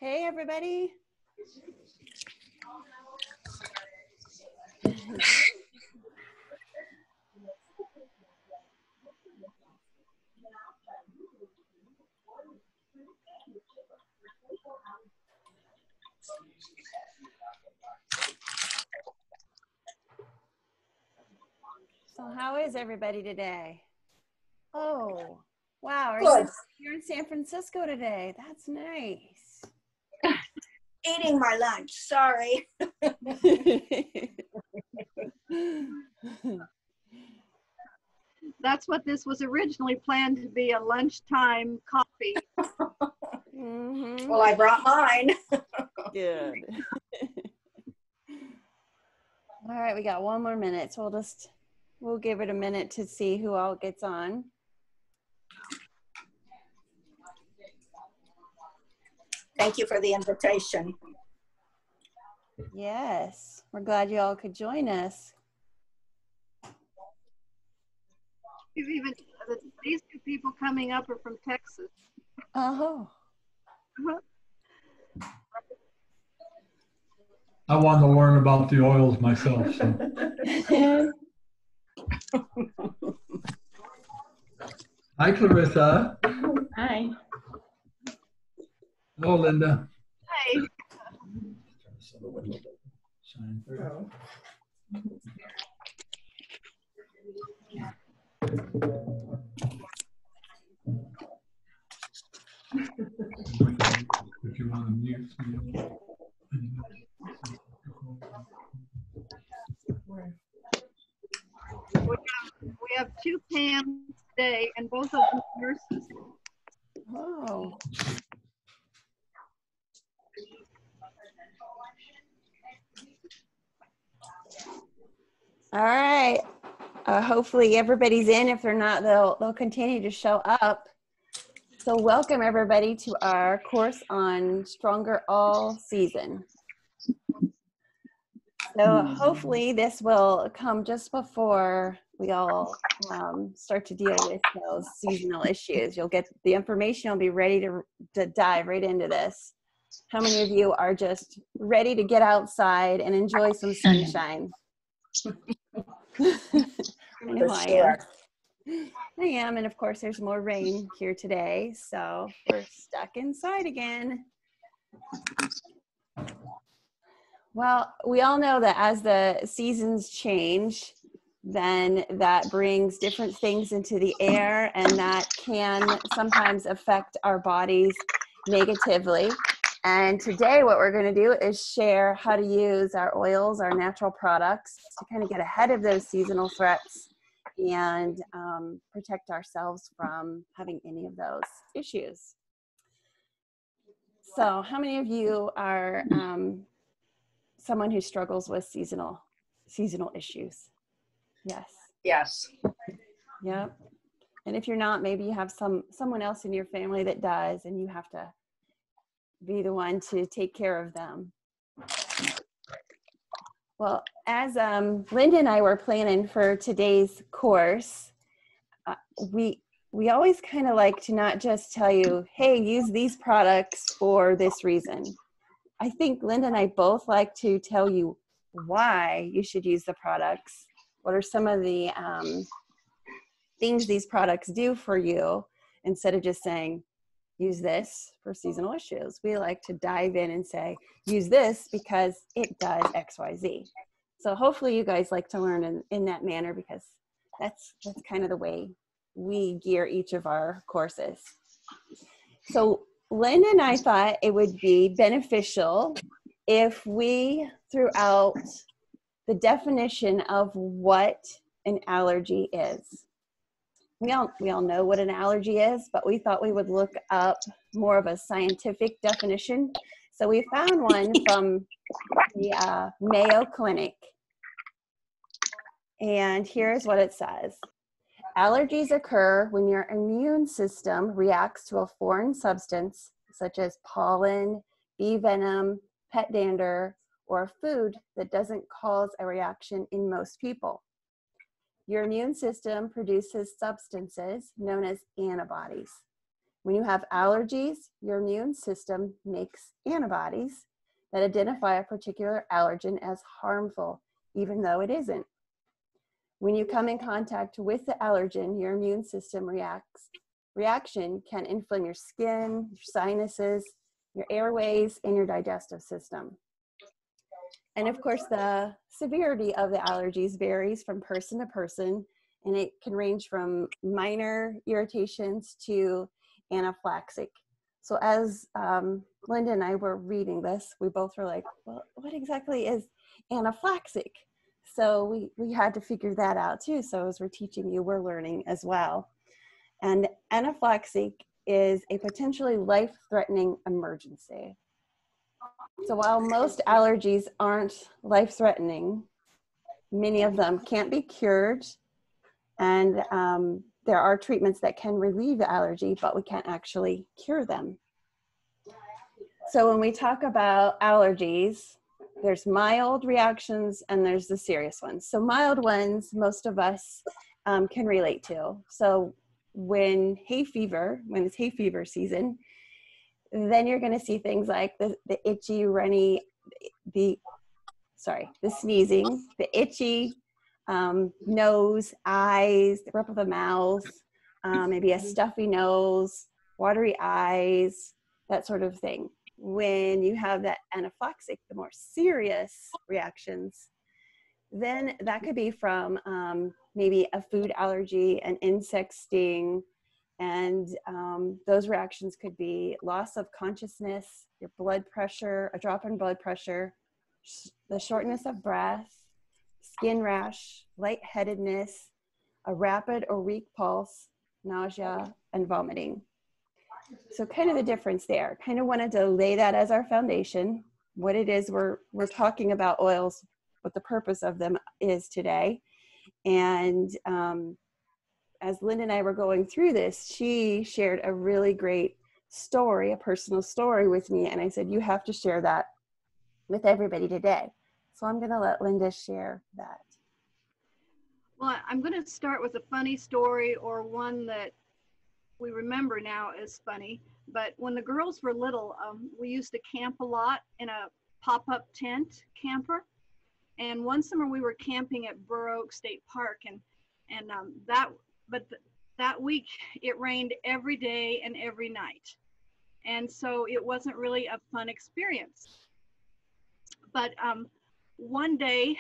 Hey, everybody. So how is everybody today? Oh, wow. You're in San Francisco today. That's nice. Eating my lunch, sorry. That's what this was originally planned to be, a lunchtime coffee. Mm-hmm. Well, I brought mine. Good. All right, we got one more minute, so we'll give it a minute to see who all gets on. Thank you for the invitation. Yes, we're glad you all could join us. These two people coming up are from Texas. Oh. I wanted to learn about the oils myself. So. Hi, Clarissa. Hi. Hello, Linda. Hi. Shine through. If you want to mute me. We have two Pams today, and both of them nurses. Oh. All right. Hopefully everybody's in. If they're not, they'll continue to show up. So welcome everybody to our course on Stronger All Season. So hopefully this will come just before we all start to deal with those seasonal issues. You'll get the information, you'll be ready to dive right into this. How many of you are just ready to get outside and enjoy some sunshine? I know I am. I am, and of course there's more rain here today, so we're stuck inside again. Well, we all know that as the seasons change, then that brings different things into the air, and that can sometimes affect our bodies negatively. And today what we're going to do is share how to use our oils, our natural products, to kind of get ahead of those seasonal threats and protect ourselves from having any of those issues. So how many of you are someone who struggles with seasonal issues? Yes. Yes. Yep. And if you're not, maybe you have someone else in your family that does, and you have to be the one to take care of them. Well, as Linda and I were planning for today's course, we always kind of like to not just tell you, hey, use these products for this reason. I think Linda and I both like to tell you why you should use the products. What are some of the things these products do for you, instead of just saying, use this for seasonal issues. We like to dive in and say, use this because it does X, Y, Z. So hopefully you guys like to learn in that manner, because that's kind of the way we gear each of our courses. So Linda and I thought it would be beneficial if we threw out the definition of what an allergy is. We all know what an allergy is, but we thought we would look up more of a scientific definition. So we found one from the Mayo Clinic. And here's what it says. Allergies occur when your immune system reacts to a foreign substance, such as pollen, bee venom, pet dander, or food that doesn't cause a reaction in most people. Your immune system produces substances known as antibodies. When you have allergies, your immune system makes antibodies that identify a particular allergen as harmful, even though it isn't. When you come in contact with the allergen, your immune system reaction can inflame your skin, your sinuses, your airways, and your digestive system. And of course, the severity of the allergies varies from person to person, and it can range from minor irritations to anaphylactic. So as Linda and I were reading this, we both were like, well, what exactly is anaphylactic? So we had to figure that out too. So as we're teaching you, we're learning as well. And anaphylactic is a potentially life-threatening emergency. So while most allergies aren't life-threatening, many of them can't be cured, and there are treatments that can relieve the allergy, but we can't actually cure them. So when we talk about allergies, there's mild reactions and there's the serious ones. So mild ones, most of us can relate to. So when it's hay fever season, then you're going to see things like the itchy, runny, the sneezing, the itchy nose, eyes, the rip of the mouth, maybe a stuffy nose, watery eyes, that sort of thing. When you have that anaphylactic, the more serious reactions, then that could be from maybe a food allergy, an insect sting, and those reactions could be loss of consciousness, your blood pressure, a drop in blood pressure, the shortness of breath, skin rash, lightheadedness, a rapid or weak pulse, nausea, and vomiting. So kind of the difference there. Kind of wanted to lay that as our foundation, what it is we're talking about oils, what the purpose of them is today. And as Linda and I were going through this, she shared a really great story, a personal story with me. And I said, you have to share that with everybody today. So I'm going to let Linda share that. Well, I'm going to start with a funny story, or one that we remember now as funny. But when the girls were little, we used to camp a lot in a pop-up tent camper. And one summer we were camping at Burr Oak State Park, and that week it rained every day and every night. And so it wasn't really a fun experience. But one day,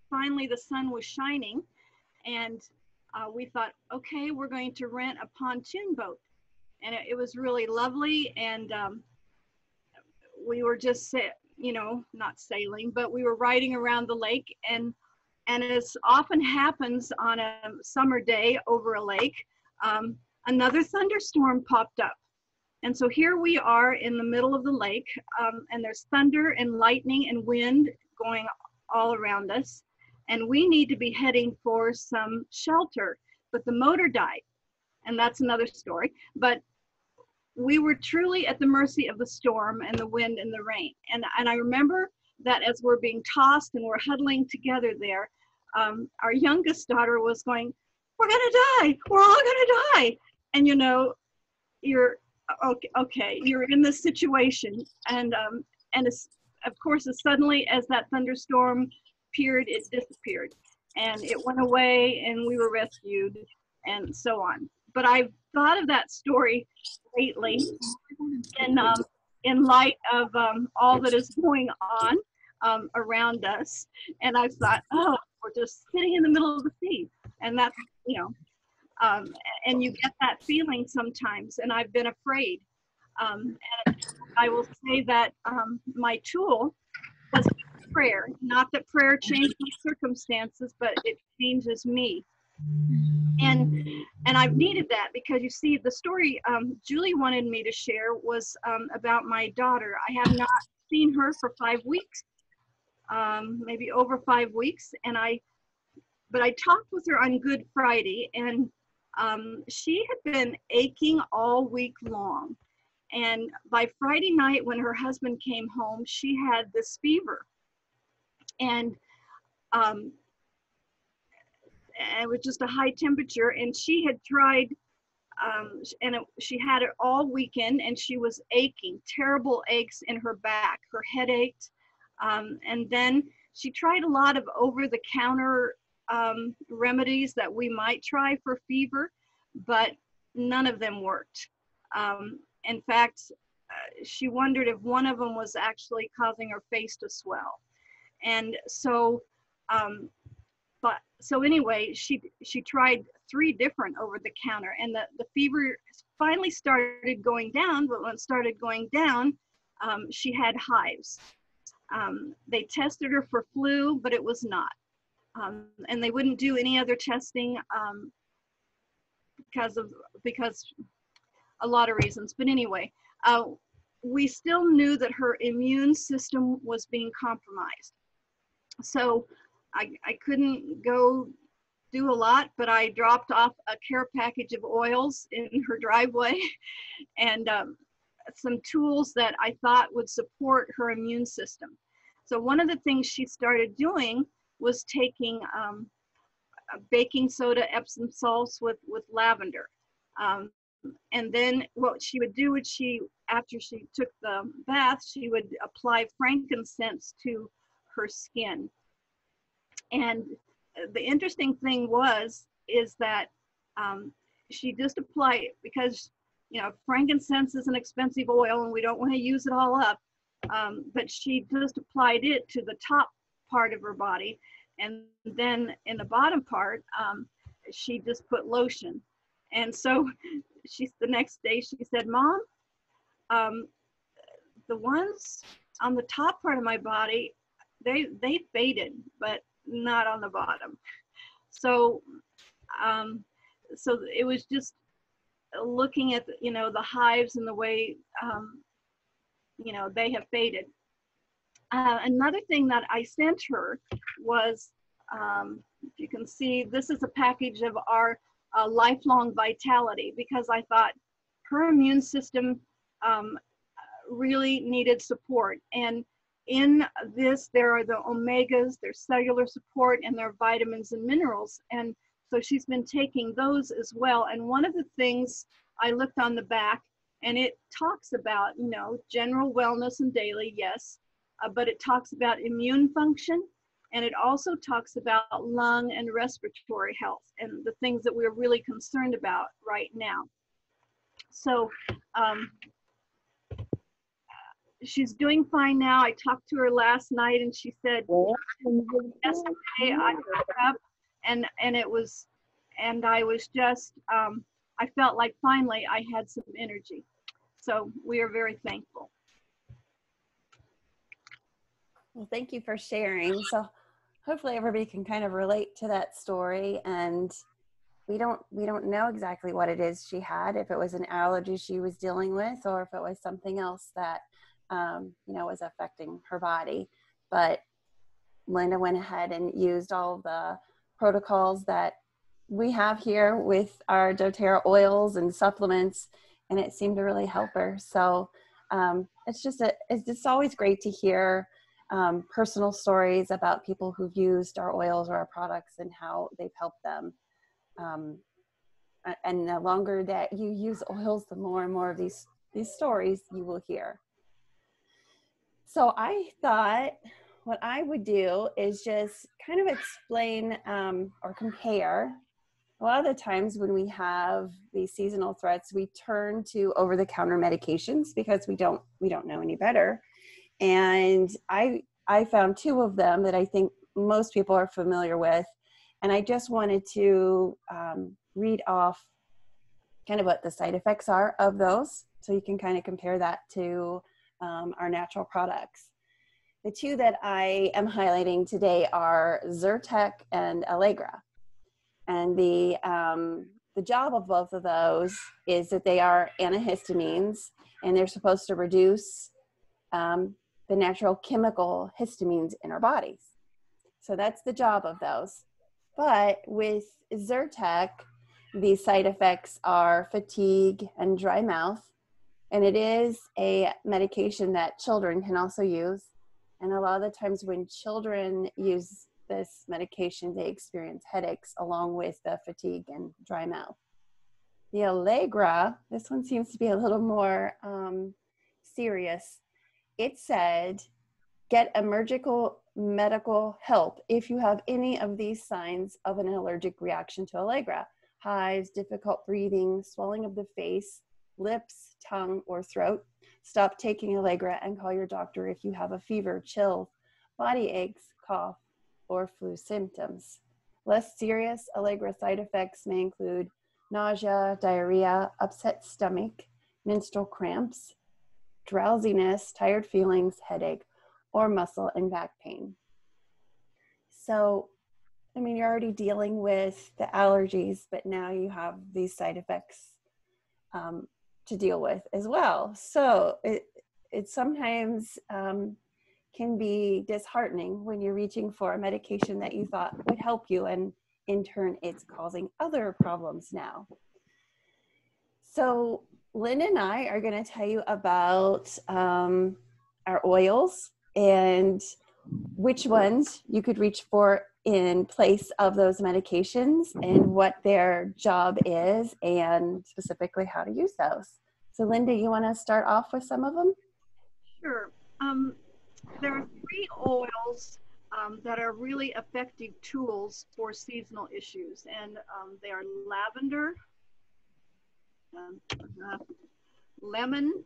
finally the sun was shining, and we thought, okay, we're going to rent a pontoon boat. And it was really lovely, and we were just, not sailing, but we were riding around the lake, and as often happens on a summer day over a lake, another thunderstorm popped up. And so here we are in the middle of the lake, and there's thunder and lightning and wind going all around us. And we need to be heading for some shelter, but the motor died. And that's another story. But we were truly at the mercy of the storm and the wind and the rain. And I remember that as we're being tossed and we're huddling together there, our youngest daughter was going, "We're gonna die, we're all gonna die." And you're okay, you're in this situation. And of course, as suddenly as that thunderstorm appeared, it disappeared. And it went away, and we were rescued, and so on. But I've thought of that story lately in light of all that is going on around us. And I thought, oh, we're just sitting in the middle of the sea. And that's, and you get that feeling sometimes. And I've been afraid. And I will say that my tool was prayer. Not that prayer changed my circumstances, but it changes me. And I've needed that, because you see, the story Julie wanted me to share was about my daughter. I have not seen her for 5 weeks, maybe over 5 weeks. But I talked with her on Good Friday, and she had been aching all week long. And by Friday night, when her husband came home, she had this fever. And it was just a high temperature, and she had tried she had it all weekend, and she was aching, terrible aches in her back. Her head ached. And then she tried a lot of over-the-counter remedies that we might try for fever, but none of them worked. In fact, she wondered if one of them was actually causing her face to swell. And so, so anyway, she tried 3 different over-the-counter, and the fever finally started going down. But when it started going down, she had hives. They tested her for flu, but it was not. And they wouldn't do any other testing because a lot of reasons. But anyway, we still knew that her immune system was being compromised. So I couldn't go do a lot, but I dropped off a care package of oils in her driveway and some tools that I thought would support her immune system. So one of the things she started doing was taking baking soda, Epsom salts with lavender. And then what she would do is after she took the bath, she would apply frankincense to her skin. And the interesting thing is that she just applied, because, you know, frankincense is an expensive oil and we don't want to use it all up. But she just applied it to the top part of her body. And then in the bottom part, she just put lotion. And so the next day she said, "Mom, the ones on the top part of my body, they faded, but not on the bottom." So, so it was just looking at, you know, the hives and the way, you know, they have faded. Another thing that I sent her was, if you can see, this is a package of our lifelong vitality, because I thought her immune system really needed support. And in this, there are the omegas, there's cellular support, and there are vitamins and minerals. And so she's been taking those as well. And one of the things, I looked on the back, and it talks about, you know, general wellness and daily, yes, but it talks about immune function, and it also talks about lung and respiratory health, and the things that we're really concerned about right now. So she's doing fine now. I talked to her last night, and she said, yesterday I woke up and it was, and I was just, I felt like finally I had some energy. So we are very thankful. Well, thank you for sharing. So hopefully everybody can kind of relate to that story. And we don't know exactly what it is she had, if it was an allergy she was dealing with, or if it was something else that, you know, was affecting her body. But Linda went ahead and used all of the protocols that we have here with our doTERRA oils and supplements, and it seemed to really help her. So it's just always great to hear personal stories about people who've used our oils or our products and how they've helped them. And the longer that you use oils, the more and more of these stories you will hear. So I thought what I would do is just kind of explain or compare. A lot of the times when we have these seasonal threats, we turn to over-the-counter medications because we don't know any better. And I found 2 of them that I think most people are familiar with. And I just wanted to read off kind of what the side effects are of those, so you can kind of compare that to our natural products. The 2 that I am highlighting today are Zyrtec and Allegra. And the job of both of those is that they are antihistamines, and they're supposed to reduce the natural chemical histamines in our bodies. So that's the job of those. But with Zyrtec, the side effects are fatigue and dry mouth. And it is a medication that children can also use. And a lot of the times when children use this medication, they experience headaches along with the fatigue and dry mouth. the Allegra, this one seems to be a little more serious. It said, get emergency medical help if you have any of these signs of an allergic reaction to Allegra: hives, difficult breathing, swelling of the face, lips, tongue, or throat. Stop taking Allegra and call your doctor if you have a fever, chills, body aches, cough, or flu symptoms. Less serious Allegra side effects may include nausea, diarrhea, upset stomach, menstrual cramps, drowsiness, tired feelings, headache, or muscle and back pain. So, I mean, you're already dealing with the allergies, but now you have these side effects to deal with as well. So it sometimes can be disheartening when you're reaching for a medication that you thought would help you, and in turn, it's causing other problems now. So Lynn and I are going to tell you about our oils and which ones you could reach for in place of those medications and what their job is, and specifically how to use those. So Linda, you want to start off with some of them? Sure. There are 3 oils that are really effective tools for seasonal issues, and they are lavender, lemon,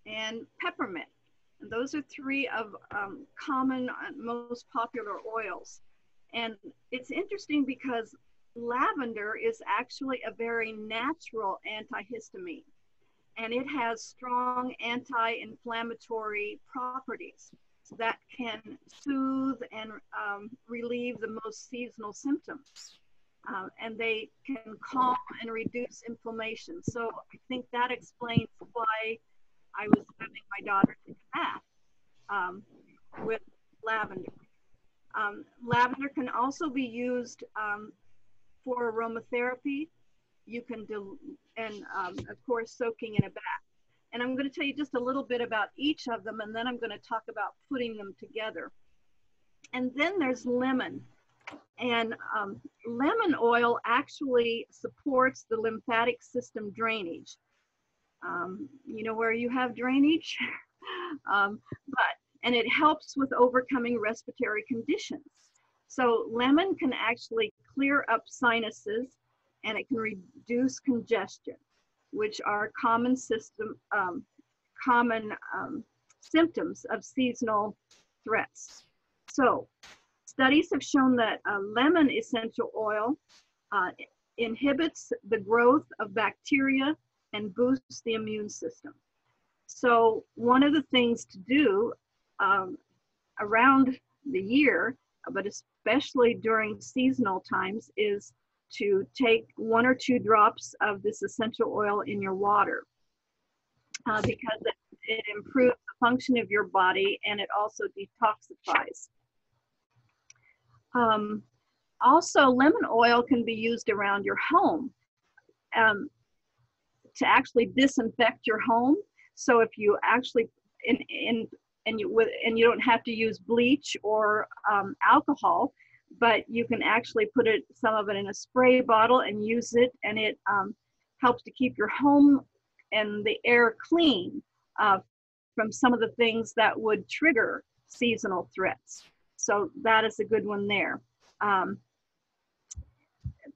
and peppermint. And those are 3 of common, most popular oils. And it's interesting because lavender is actually a very natural antihistamine, and it has strong anti-inflammatory properties that can soothe and relieve the most seasonal symptoms. And they can calm and reduce inflammation. So I think that explains why I was having my daughter take a bath with lavender. Lavender can also be used for aromatherapy. You can do, and of course, soaking in a bath. And I'm going to tell you just a little bit about each of them, and then I'm going to talk about putting them together. And then there's lemon. And lemon oil actually supports the lymphatic system drainage. You know where you have drainage? And it helps with overcoming respiratory conditions. So lemon can actually clear up sinuses, and it can reduce congestion, which are common symptoms of seasonal threats. So studies have shown that lemon essential oil inhibits the growth of bacteria and boosts the immune system. So one of the things to do around the year, but especially during seasonal times, is to take 1 or 2 drops of this essential oil in your water because it improves the function of your body, and it also detoxifies. Also, lemon oil can be used around your home to actually disinfect your home. So if you actually and you don't have to use bleach or alcohol, but you can actually put some of it in a spray bottle and use it, and it helps to keep your home and the air clean from some of the things that would trigger seasonal threats. So that is a good one there.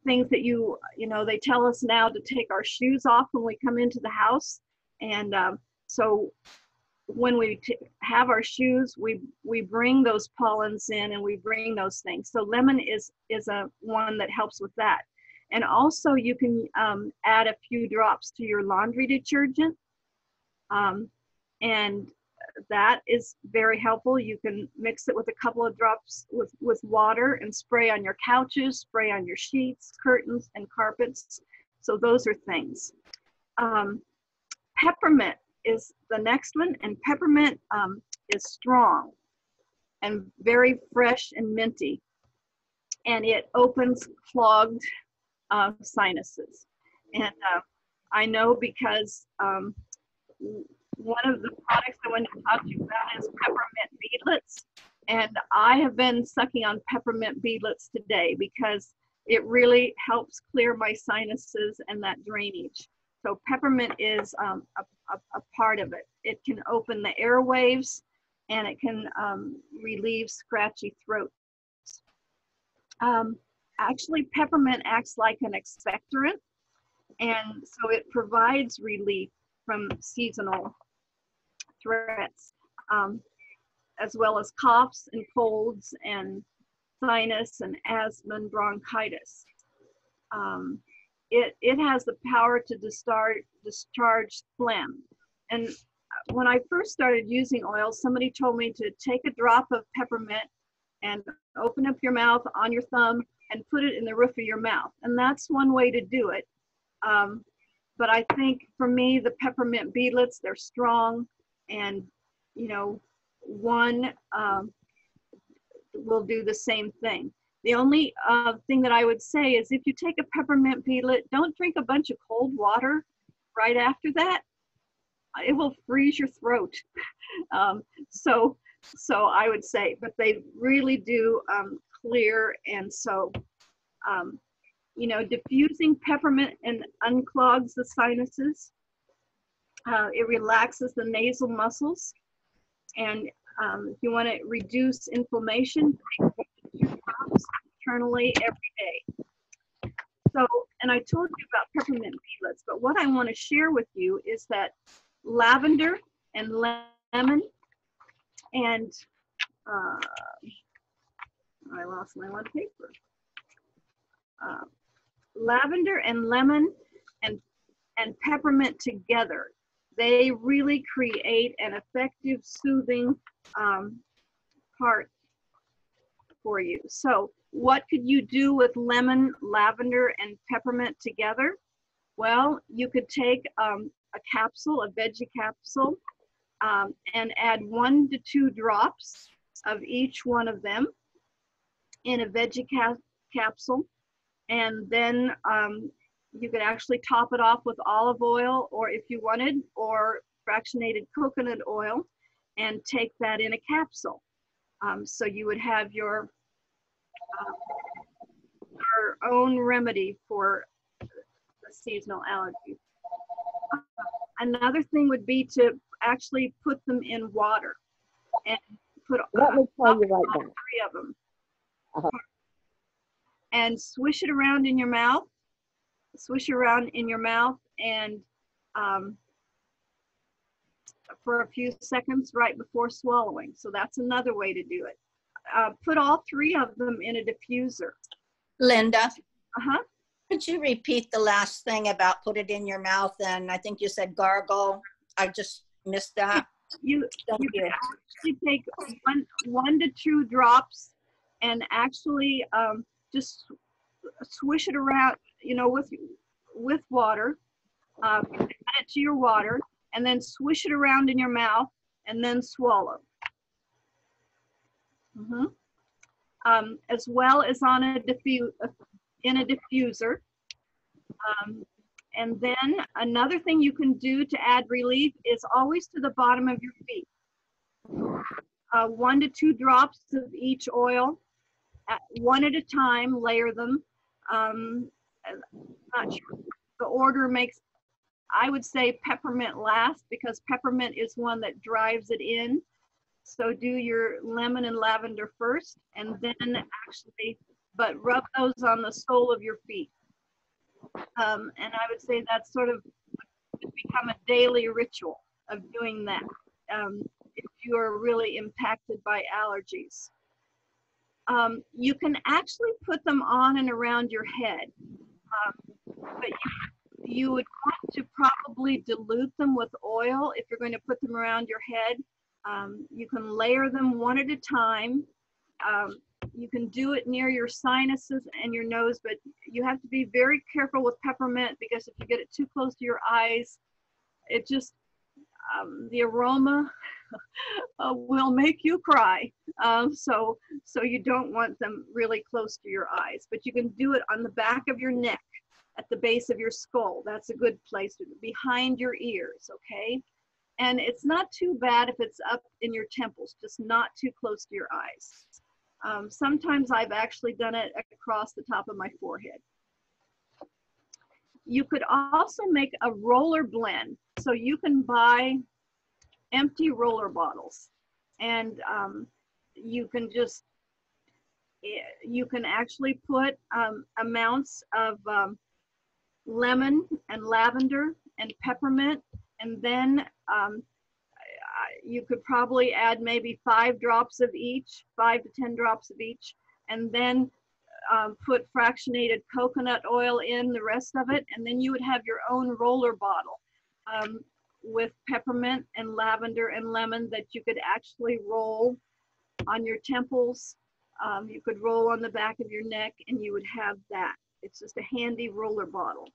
Things that you know, they tell us now to take our shoes off when we come into the house, and so when we have our shoes, we bring those pollens in, and we bring those things. So lemon is a one that helps with that. And also you can add a few drops to your laundry detergent, and that is very helpful. You can mix it with a couple of drops with water and spray on your couches, spray on your sheets, curtains, and carpets. So those are things. Peppermint is the next one, and peppermint is strong and very fresh and minty, and it opens clogged sinuses. And I know because one of the products I want to talk to you about is peppermint beadlets, and I have been sucking on peppermint beadlets today because it really helps clear my sinuses and that drainage. So peppermint is a part of it. It can open the airwaves, and it can relieve scratchy throats. Actually, peppermint acts like an expectorant, and so it provides relief from seasonal threats, as well as coughs and colds and sinus and asthma and bronchitis. It has the power to discharge phlegm. And when I first started using oil, somebody told me to take a drop of peppermint and open up your mouth on your thumb and put it in the roof of your mouth. And that's one way to do it. But I think for me, the peppermint beadlets, they're strong, and you know, one will do the same thing. The only thing that I would say is if you take a peppermint beadlet, don't drink a bunch of cold water right after that. It will freeze your throat. So I would say, but they really do clear. And so, you know, diffusing peppermint and unclogs the sinuses. It relaxes the nasal muscles. And if you want to reduce inflammation, take 2 drops internally every day. So, and I told you about peppermint beadlets, but what I want to share with you is that lavender and lemon and I lost my one paper. Lavender and lemon and peppermint together, they really create an effective soothing part for you. So what could you do with lemon, lavender, and peppermint together? Well, you could take a capsule, a veggie capsule, and add 1 to 2 drops of each one of them in a veggie capsule. And then you could actually top it off with olive oil, or if you wanted, or fractionated coconut oil, and take that in a capsule. So you would have your own remedy for the seasonal allergies. Another thing would be to actually put them in water and put Let me tell you right all now. 3 of them. And swish it around in your mouth. Swish around in your mouth and for a few seconds right before swallowing. So that's another way to do it. Put all 3 of them in a diffuser. Linda, Uh-huh. could you repeat the last thing about put it in your mouth? And I think you said gargle. I just missed that. You Thank can you. actually take one to 2 drops and actually just swish it around, you know, with water. Add it to your water and then swish it around in your mouth and then swallow. As well as on in a diffuser. And then another thing you can do to add relief is always to the bottom of your feet. 1 to 2 drops of each oil, one at a time, layer them. Not sure. The order makes, I would say peppermint last, because peppermint is one that drives it in. So do your lemon and lavender first, and then actually, but rub those on the sole of your feet. And I would say that's sort of become a daily ritual of doing that if you are really impacted by allergies. You can actually put them on and around your head, but you would want to probably dilute them with oil if you're going to put them around your head. You can layer them one at a time. You can do it near your sinuses and your nose, but you have to be very careful with peppermint, because if you get it too close to your eyes, it just, the aroma will make you cry. So you don't want them really close to your eyes, but you can do it on the back of your neck, at the base of your skull. That's a good place to do it, behind your ears, okay? And it's not too bad if it's up in your temples, just not too close to your eyes. Sometimes I've actually done it across the top of my forehead. You could also make a roller blend. So you can buy empty roller bottles, and you can actually put amounts of lemon and lavender and peppermint, and then you could probably add maybe 5 drops of each, 5 to 10 drops of each, and then put fractionated coconut oil in the rest of it, and then you would have your own roller bottle with peppermint and lavender and lemon that you could actually roll on your temples. You could roll on the back of your neck, and you would have that. It's just a handy roller bottle.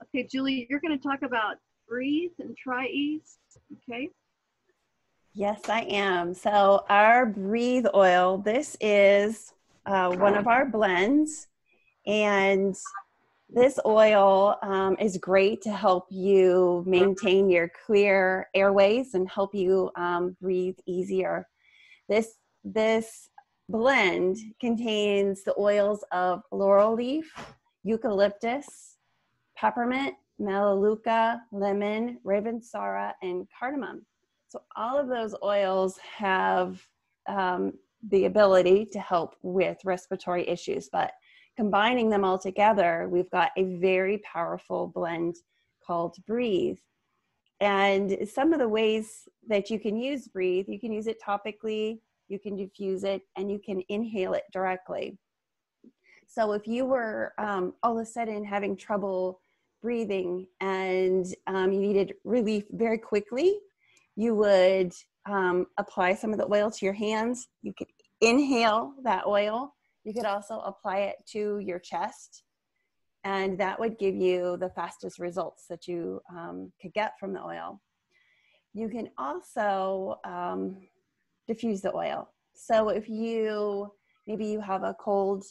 Okay, Julie, you're going to talk about Breathe and Tryi, okay? Yes, I am. So our Breathe oil, this is one of our blends, and this oil is great to help you maintain your clear airways and help you breathe easier. This blend contains the oils of laurel leaf, eucalyptus, peppermint, melaleuca, lemon, ravensara, and cardamom. So all of those oils have the ability to help with respiratory issues, but combining them all together, we've got a very powerful blend called Breathe. And some of the ways that you can use Breathe, you can use it topically, you can diffuse it, and you can inhale it directly. So if you were all of a sudden having trouble breathing and you needed relief very quickly, you would apply some of the oil to your hands. You could inhale that oil. You could also apply it to your chest, and that would give you the fastest results that you could get from the oil. You can also diffuse the oil. So if maybe you have a cold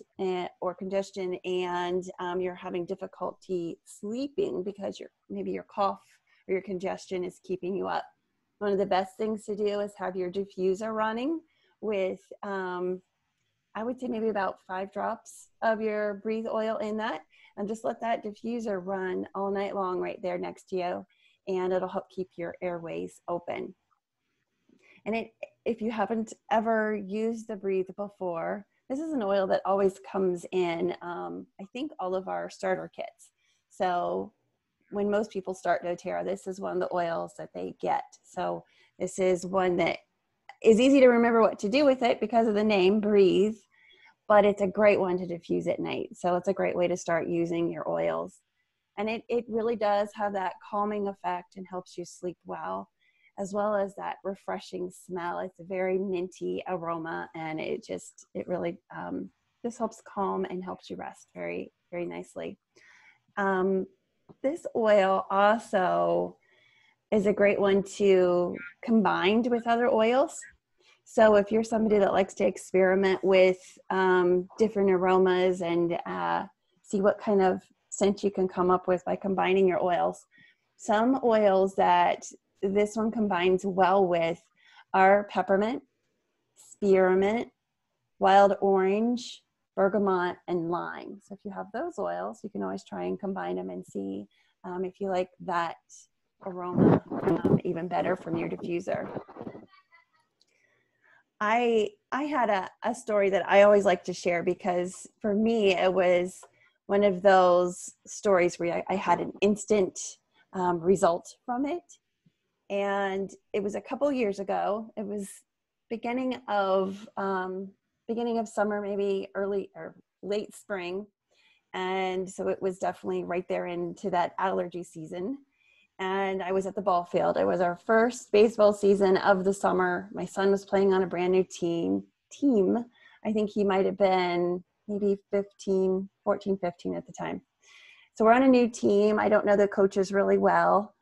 or congestion and you're having difficulty sleeping because maybe your cough or your congestion is keeping you up, one of the best things to do is have your diffuser running with, I would say maybe about 5 drops of your Breathe oil in that, and just let that diffuser run all night long right there next to you, and it'll help keep your airways open. And if you haven't ever used the Breathe before, this is an oil that always comes in, I think, all of our starter kits. So when most people start doTERRA, this is one of the oils that they get. So this is one that is easy to remember what to do with it because of the name, Breathe, but it's a great one to diffuse at night. So it's a great way to start using your oils. And it really does have that calming effect and helps you sleep well, as well as that refreshing smell. It's a very minty aroma, and it really just helps calm and helps you rest very, very nicely. This oil also is a great one to combine with other oils. So if you're somebody that likes to experiment with different aromas and see what kind of scent you can come up with by combining your oils, some oils that this one combines well with are peppermint, spearmint, wild orange, bergamot, and lime. So if you have those oils, you can always try and combine them and see if you like that aroma even better from your diffuser. I had a story that I always like to share, because for me it was one of those stories where I had an instant result from it. And it was a couple years ago. It was beginning of summer, maybe early or late spring. And so it was definitely right there into that allergy season. And I was at the ball field. It was our first baseball season of the summer. My son was playing on a brand new team. I think he might have been maybe 14, 15 at the time. So we're on a new team. I don't know the coaches really well.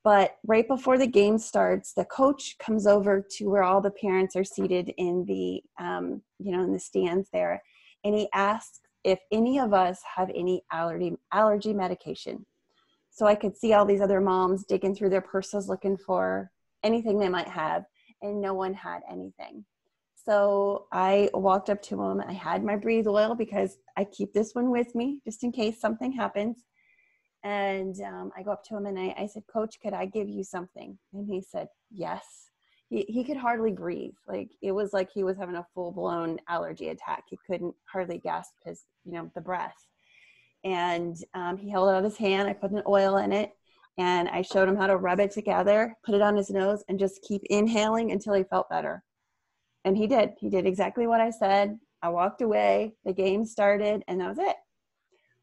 But right before the game starts, the coach comes over to where all the parents are seated in the, in the stands there. And he asks if any of us have any allergy medication. So I could see all these other moms digging through their purses looking for anything they might have. and no one had anything. So I walked up to him. I had my breathe oil because I keep this one with me just in case something happens. And I go up to him and I said, Coach, could I give you something? And he said, yes. He could hardly breathe. Like, it was like he was having a full-blown allergy attack. He couldn't hardly gasp his, the breath. And he held it out his hand. I put an oil in it and I showed him how to rub it together, put it on his nose, and just keep inhaling until he felt better. And he did. He did exactly what I said. I walked away. The game started, and that was it.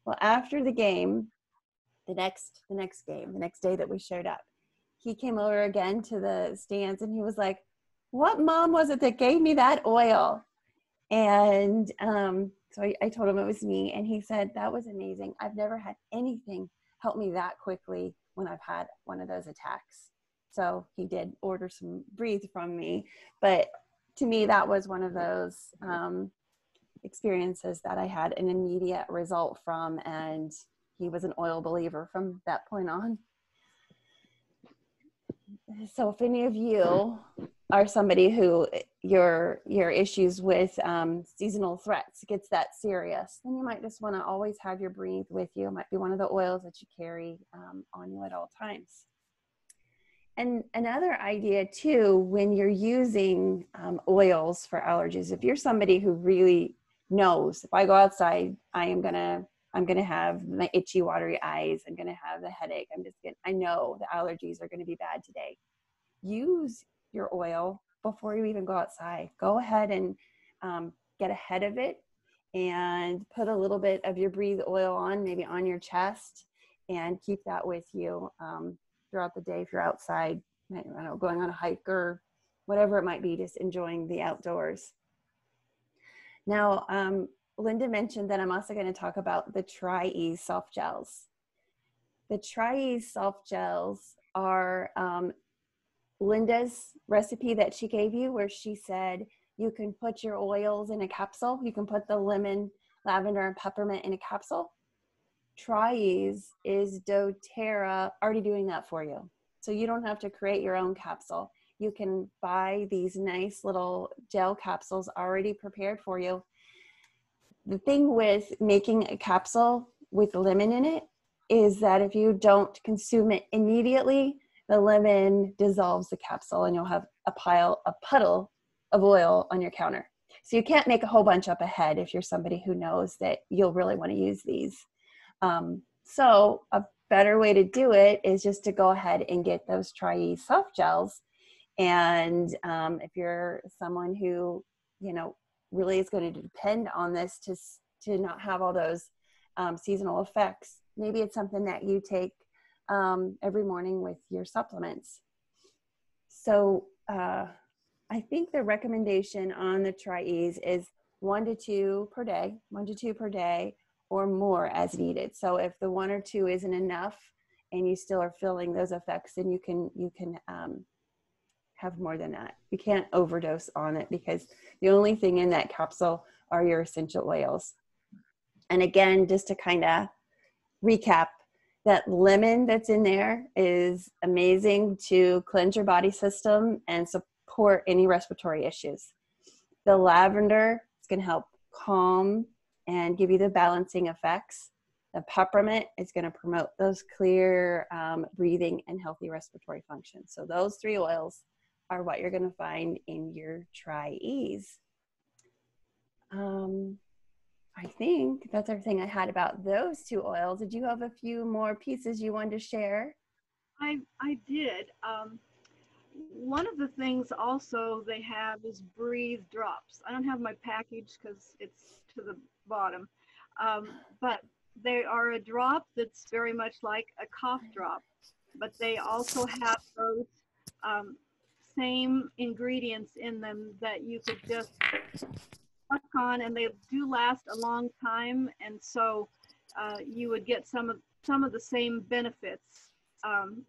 Well, after the game, the next day that we showed up, he came over again to the stands and he was like, what mom was it that gave me that oil? And so I told him it was me, and he said, that was amazing. I've never had anything help me that quickly when I've had one of those attacks. So he did order some breathe from me, but to me, that was one of those experiences that I had an immediate result from, and he was an oil believer from that point on. So if any of you are somebody who your issues with seasonal threats gets that serious, then you might just want to always have your breathe with you. It might be one of the oils that you carry on you at all times. And another idea too, when you're using oils for allergies, if you're somebody who really knows, if I go outside, I'm gonna have my itchy, watery eyes, I'm gonna have the headache, I know the allergies are gonna be bad today. Use your oil before you even go outside. Go ahead and get ahead of it and put a little bit of your breathe oil on, maybe on your chest, and keep that with you throughout the day if you're outside, I don't know, going on a hike or whatever it might be, just enjoying the outdoors. Now, Linda mentioned that I'm also going to talk about the Tryi soft gels. The Tryi soft gels are Linda's recipe that she gave you, where she said you can put your oils in a capsule. You can put the lemon, lavender, and peppermint in a capsule. Tryi's is doTERRA already doing that for you. So you don't have to create your own capsule. You can buy these nice little gel capsules already prepared for you. The thing with making a capsule with lemon in it is that if you don't consume it immediately, the lemon dissolves the capsule and you'll have a puddle of oil on your counter. So you can't make a whole bunch up ahead if you're somebody who knows that you'll really want to use these. So a better way to do it is just to go ahead and get those Tryi soft gels. And if you're someone who, really is going to depend on this to not have all those seasonal effects, maybe it's something that you take every morning with your supplements. So I think the recommendation on the Tryis is 1 to 2 per day, or more as needed. So if the 1 or 2 isn't enough and you still are feeling those effects, then you can have more than that. You can't overdose on it because the only thing in that capsule are your essential oils. And again, just to kind of recap, that lemon that's in there is amazing to cleanse your body system and support any respiratory issues. The lavender is going to help calm and give you the balancing effects. The peppermint is going to promote those clear breathing and healthy respiratory function. So those 3 oils are what you're going to find in your Tryi. I think that's everything I had about those 2 oils. Did you have a few more pieces you wanted to share? I did. One of the things also they have is breathe drops. I don't have my package because it's to the bottom, but they are a drop that's very much like a cough drop, but they also have those same ingredients in them that you could just suck on, and they do last a long time, and so you would get some of the same benefits from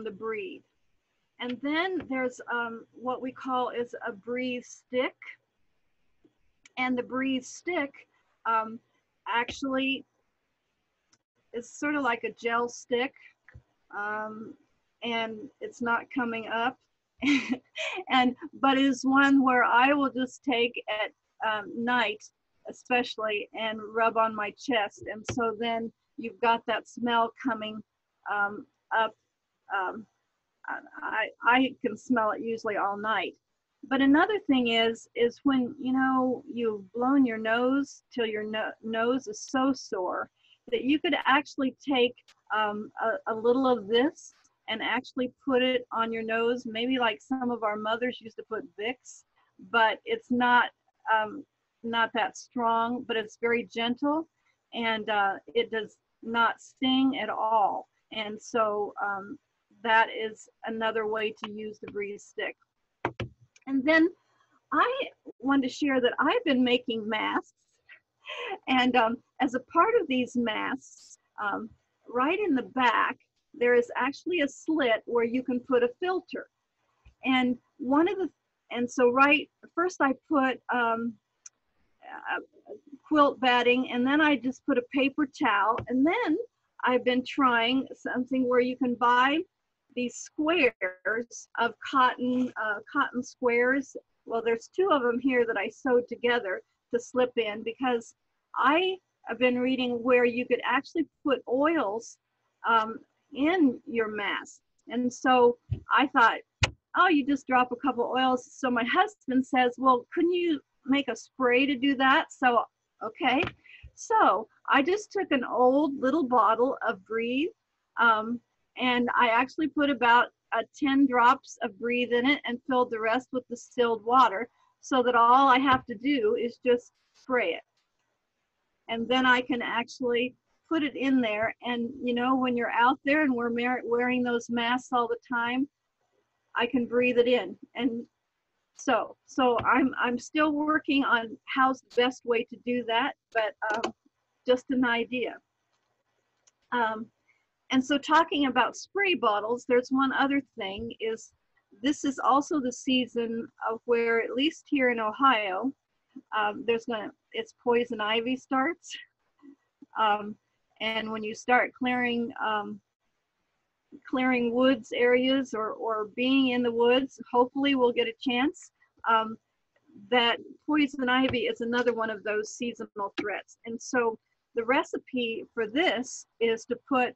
the breathe. And then there's what we call is a breathe stick, and the breathe stick actually is sort of like a gel stick, and it's not coming up. But is one where I will just take at night, especially, and rub on my chest. And so then you've got that smell coming up. I can smell it usually all night. But another thing is when, you know, you've blown your nose till your nose is so sore that you could actually take a little of this and actually put it on your nose, maybe like some of our mothers used to put Vicks, but it's not that strong, but it's very gentle, and it does not sting at all. And so that is another way to use the Breeze Stick. And then I wanted to share that I've been making masks, and as a part of these masks, right in the back, there is actually a slit where you can put a filter. And so first I put quilt batting, and then I just put a paper towel, and then I've been trying something where you can buy these squares of cotton squares. Well, there's 2 of them here that I sewed together to slip in, because I have been reading where you could actually put oils in your mask. And so I thought, oh, you just drop a couple oils. So my husband says, well, couldn't you make a spray to do that? So, okay. So I just took an old little bottle of Breathe, and I actually put about 10 drops of Breathe in it and filled the rest with distilled water, so that all I have to do is just spray it. And then I can actually put it in there. And you know, when you're out there and we're wearing those masks all the time, I can breathe it in. And so I'm still working on how's the best way to do that, but just an idea. And so talking about spray bottles, there's one other thing, is this is also the season of where, at least here in Ohio, it's poison ivy starts. And when you start clearing woods areas or being in the woods, hopefully we'll get a chance. That poison ivy is another one of those seasonal threats. And so the recipe for this is to put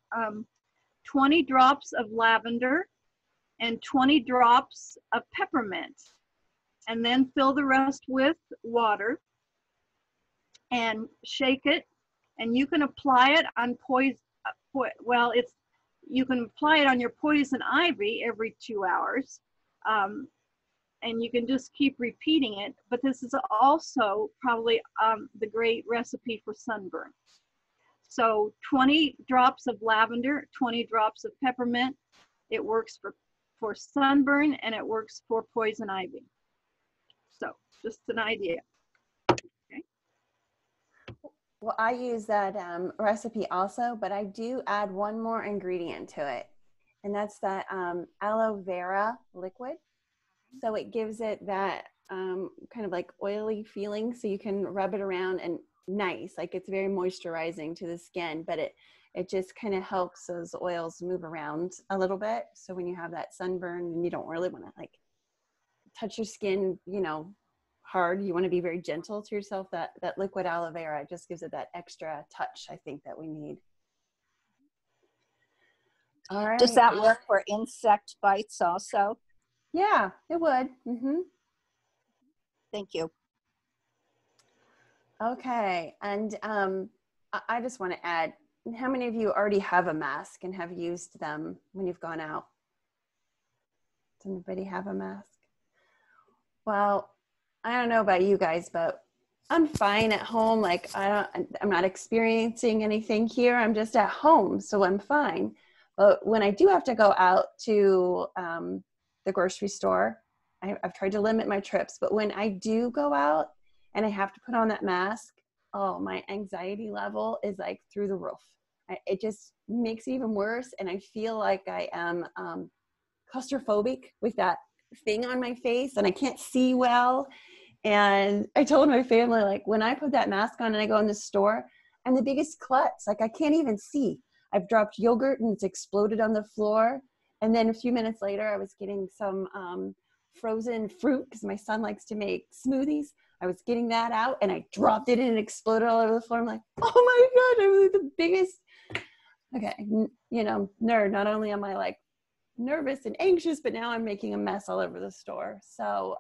20 drops of lavender and 20 drops of peppermint, and then fill the rest with water and shake it. And you can apply it on you can apply it on your poison ivy every 2 hours. And you can just keep repeating it. But this is also probably the great recipe for sunburn. So 20 drops of lavender, 20 drops of peppermint. It works for sunburn, and it works for poison ivy. So just an idea. Okay. Well, I use that recipe also, but I do add one more ingredient to it, and that's that aloe vera liquid. So it gives it that kind of like oily feeling, so you can rub it around, and nice, like it's very moisturizing to the skin, but it just kind of helps those oils move around a little bit. So when you have that sunburn and you don't really want to like touch your skin, you know, hard, you want to be very gentle to yourself, that liquid aloe vera just gives it that extra touch, I think, that we need. All right. Does that work for insect bites also? Yeah, it would. Thank you. Okay, and I just want to add, how many of you already have a mask and have used them when you've gone out? Does anybody have a mask? Well, I don't know about you guys, but I'm fine at home. Like I'm not experiencing anything here. I'm just at home, so I'm fine. But when I do have to go out to the grocery store, I've tried to limit my trips, but when I do go out and I have to put on that mask, oh, my anxiety level is like through the roof. It just makes it even worse. And I feel like I am claustrophobic with that thing on my face, and I can't see well. And I told my family, like, when I put that mask on and I go in the store, I'm the biggest klutz. Like, I can't even see. I've dropped yogurt and it's exploded on the floor. And then a few minutes later, I was getting some frozen fruit because my son likes to make smoothies. I was getting that out and I dropped it and it exploded all over the floor. I'm like, oh my God, it was the biggest, okay, you know, nerd. Not only am I like nervous and anxious, but now I'm making a mess all over the store. So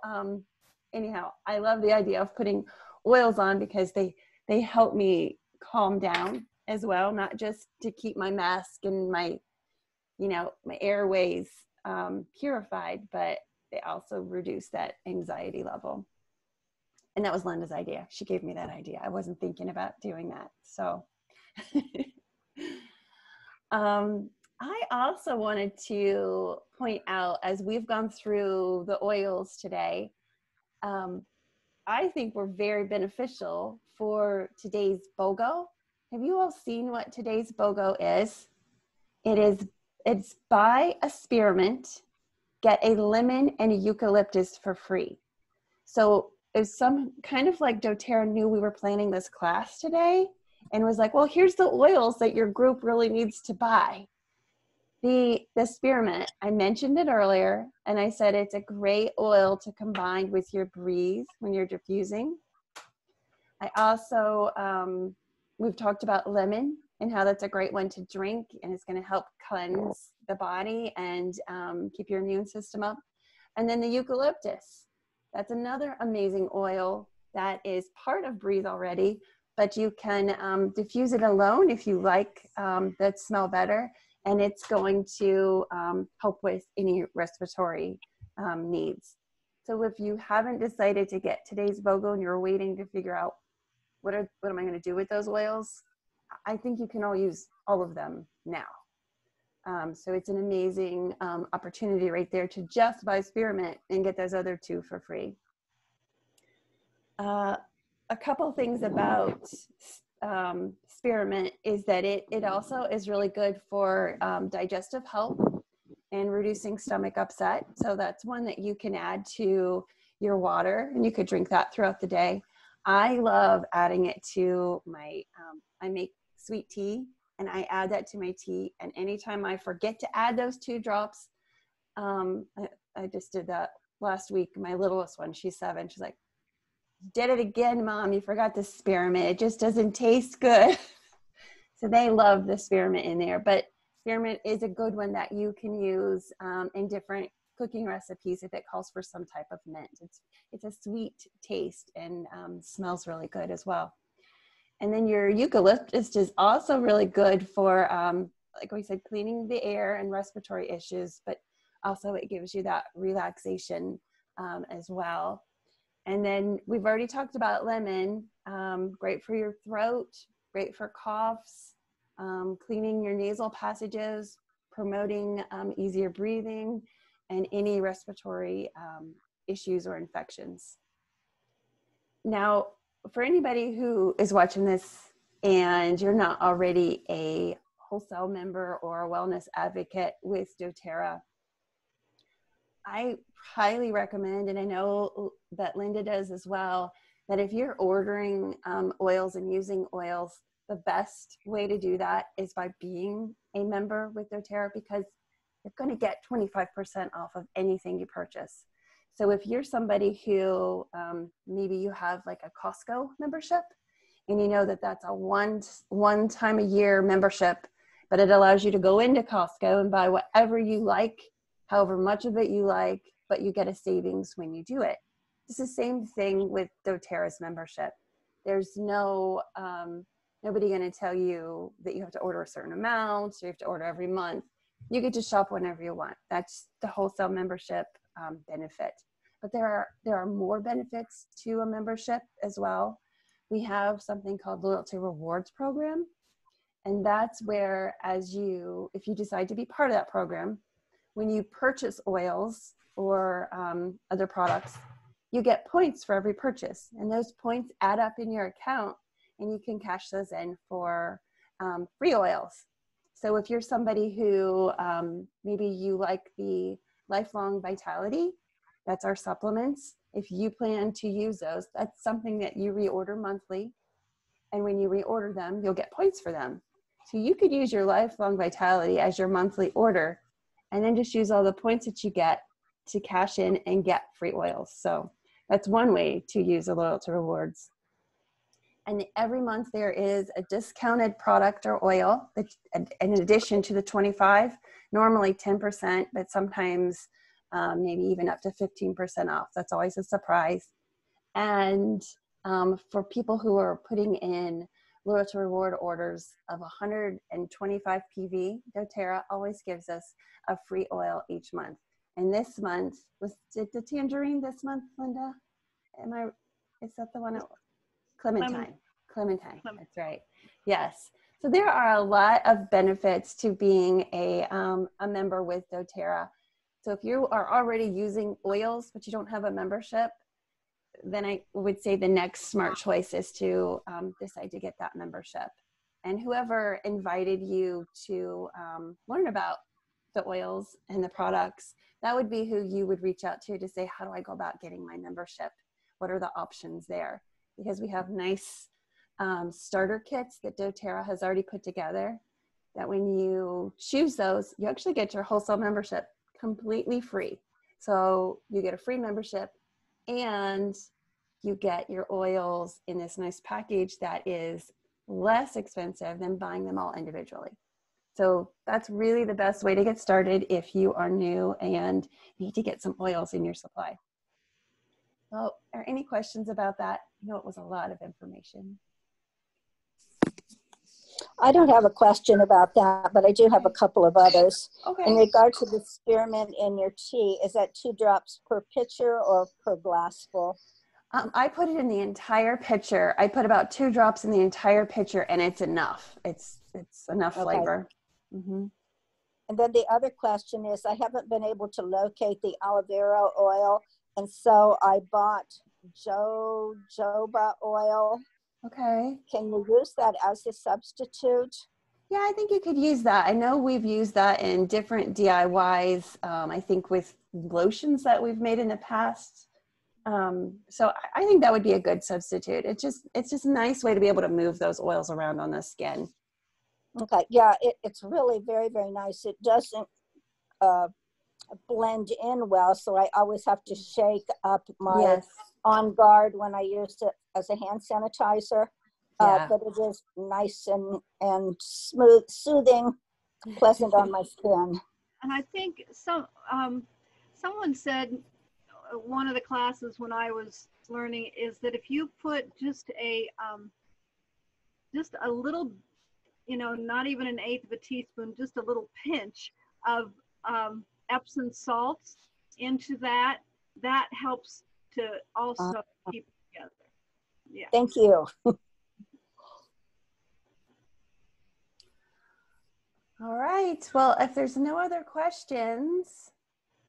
anyhow, I love the idea of putting oils on because they help me calm down as well, not just to keep my mask and my, you know, my airways purified, but they also reduce that anxiety level. And that was Linda's idea. She gave me that idea. I wasn't thinking about doing that. So I also wanted to point out, as we've gone through the oils today, I think we're very beneficial for today's BOGO. Have you all seen what today's BOGO is? It's buy a spearmint, get a lemon and a eucalyptus for free. So it's some kind of like doTERRA knew we were planning this class today and was like, well, here's the oils that your group really needs to buy. The spearmint, I mentioned it earlier, and I said it's a great oil to combine with your breeze when you're diffusing. I also, we've talked about lemon and how that's a great one to drink, and it's going to help cleanse the body and keep your immune system up. And then the eucalyptus, that's another amazing oil that is part of breeze already, but you can diffuse it alone if you like that smell better. And it's going to help with any respiratory needs. So if you haven't decided to get today's BOGO and you're waiting to figure out what am I going to do with those oils, I think you can all use all of them now. So it's an amazing opportunity right there to just buy spearmint and get those other two for free. A couple things about spearmint is that it also is really good for digestive health and reducing stomach upset. So that's one that you can add to your water, and you could drink that throughout the day. I love adding it to my, I make sweet tea and I add that to my tea. And anytime I forget to add those 2 drops, I just did that last week. My littlest one, she's 7. She's like, did it again, Mom. You forgot the spearmint. It just doesn't taste good. So they love the spearmint in there. But spearmint is a good one that you can use in different cooking recipes if it calls for some type of mint. It's a sweet taste and smells really good as well. And then your eucalyptus is also really good for, like we said, cleaning the air and respiratory issues, but also it gives you that relaxation as well. And then we've already talked about lemon, great for your throat, great for coughs, cleaning your nasal passages, promoting easier breathing, and any respiratory issues or infections. Now, for anybody who is watching this and you're not already a wholesale member or a wellness advocate with doTERRA, I highly recommend, and I know that Linda does as well, that if you're ordering oils and using oils, the best way to do that is by being a member with doTERRA, because you're going to get 25% off of anything you purchase. So if you're somebody who maybe you have like a Costco membership and you know that that's a one time a year membership, but it allows you to go into Costco and buy whatever you like, however much of it you like, but you get a savings when you do it. It's the same thing with doTERRA's membership. There's no, nobody going to tell you that you have to order a certain amount, or you have to order every month. You get to shop whenever you want. That's the wholesale membership benefit. But there are more benefits to a membership as well. We have something called Loyalty Rewards Program. And that's where, if you decide to be part of that program, when you purchase oils or other products, you get points for every purchase. And those points add up in your account and you can cash those in for free oils. So if you're somebody who maybe you like the Lifelong Vitality, that's our supplements. If you plan to use those, that's something that you reorder monthly. And when you reorder them, you'll get points for them. So you could use your Lifelong Vitality as your monthly order and then just use all the points that you get to cash in and get free oils. So that's one way to use a loyalty rewards. And every month there is a discounted product or oil that, in addition to the 25, normally 10%, but sometimes maybe even up to 15% off. That's always a surprise. And for people who are putting in loyalty reward orders of 125 PV, doTERRA always gives us a free oil each month. And this month, was it the tangerine this month, Linda? Is that the one? Clementine. Clementine, that's right. Yes. So there are a lot of benefits to being a member with doTERRA. So if you are already using oils, but you don't have a membership, then I would say the next smart choice is to decide to get that membership. And whoever invited you to learn about the oils and the products, that would be who you would reach out to say, how do I go about getting my membership? What are the options there? Because we have nice starter kits that doTERRA has already put together, that when you choose those, you actually get your wholesale membership completely free. So you get a free membership and you get your oils in this nice package that is less expensive than buying them all individually. So that's really the best way to get started if you are new and need to get some oils in your supply. Well, are any questions about that? I know it was a lot of information. I don't have a question about that, but I do have a couple of others. Okay. In regard to the spearmint in your tea, is that 2 drops per pitcher or per glassful? I put it in the entire pitcher. I put about 2 drops in the entire pitcher, and it's enough. It's enough flavor. Mm-hmm. And then the other question is, I haven't been able to locate the aloe vera oil, and so I bought jojoba oil. Okay. Can you use that as a substitute? Yeah, I think you could use that. I know we've used that in different DIYs, I think with lotions that we've made in the past. So I think that would be a good substitute. It's just a nice way to be able to move those oils around on the skin. Okay, yeah, it's really very, very nice. It doesn't blend in well, so I always have to shake up my On Guard when I use it as a hand sanitizer. But it is nice and smooth, soothing, pleasant on my skin. And I think someone said, one of the classes when I was learning is that if you put just a little, not even an eighth of a teaspoon, just a little pinch of Epsom salts into that helps to also keep it together. Yeah. Thank you. All right. Well, if there's no other questions,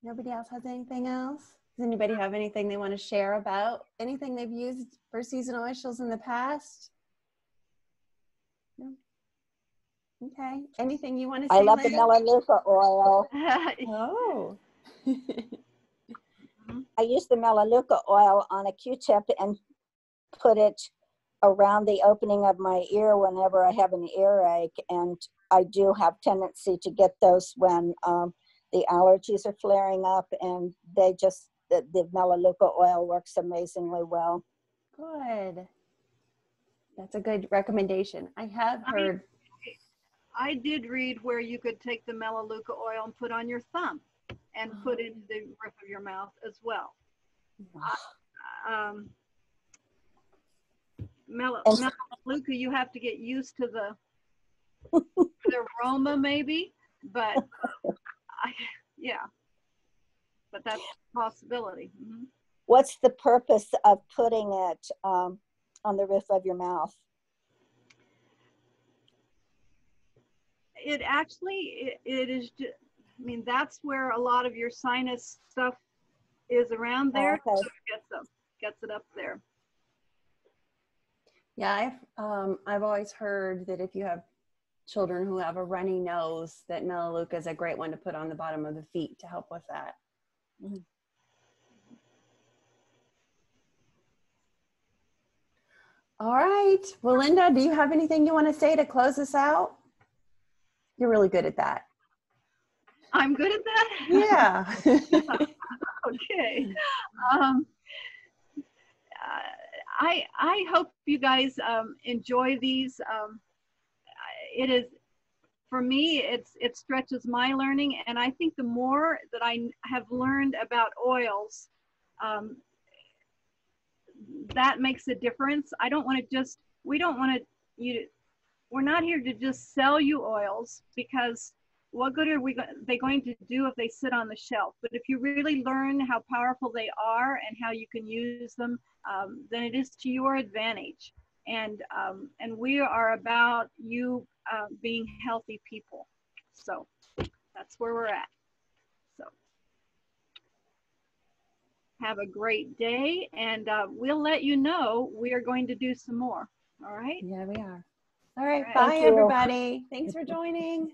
nobody else has anything else? Does anybody have anything they want to share about anything they've used for seasonal oils in the past? No? Okay. Anything you want to say, I love Linda? the Melaleuca oil. Oh. I use the Melaleuca oil on a Q-tip and put it around the opening of my ear whenever I have an earache. And I do have tendency to get those when the allergies are flaring up, and the Melaleuca oil works amazingly well. Good. That's a good recommendation. I have heard. I did read where you could take the Melaleuca oil and put on your thumb and put it in the roof of your mouth as well. Melaleuca, you have to get used to the aroma maybe, but but that's a possibility. Mm-hmm. What's the purpose of putting it on the roof of your mouth? It actually, it is just, that's where a lot of your sinus stuff is around there. Oh, okay. So it gets it up there. Yeah, I've always heard that if you have children who have a runny nose, that Melaleuca is a great one to put on the bottom of the feet to help with that. Mm-hmm. All right. Well, Linda, do you have anything you want to say to close us out? You're really good at that. I'm good at that? Yeah. Okay. I hope you guys enjoy these. It is, for me, it stretches my learning, and I think the more that I have learned about oils, that makes a difference. I don't want to just, we don't want to, we're not here to just sell you oils, because what good are they going to do if they sit on the shelf? But if you really learn how powerful they are and how you can use them, then it is to your advantage. And we are about you being healthy people. So that's where we're at. So have a great day, and we'll let you know. We are going to do some more. All right? Yeah, we are. All right. All right. Bye, Thank you. everybody. Thanks for joining.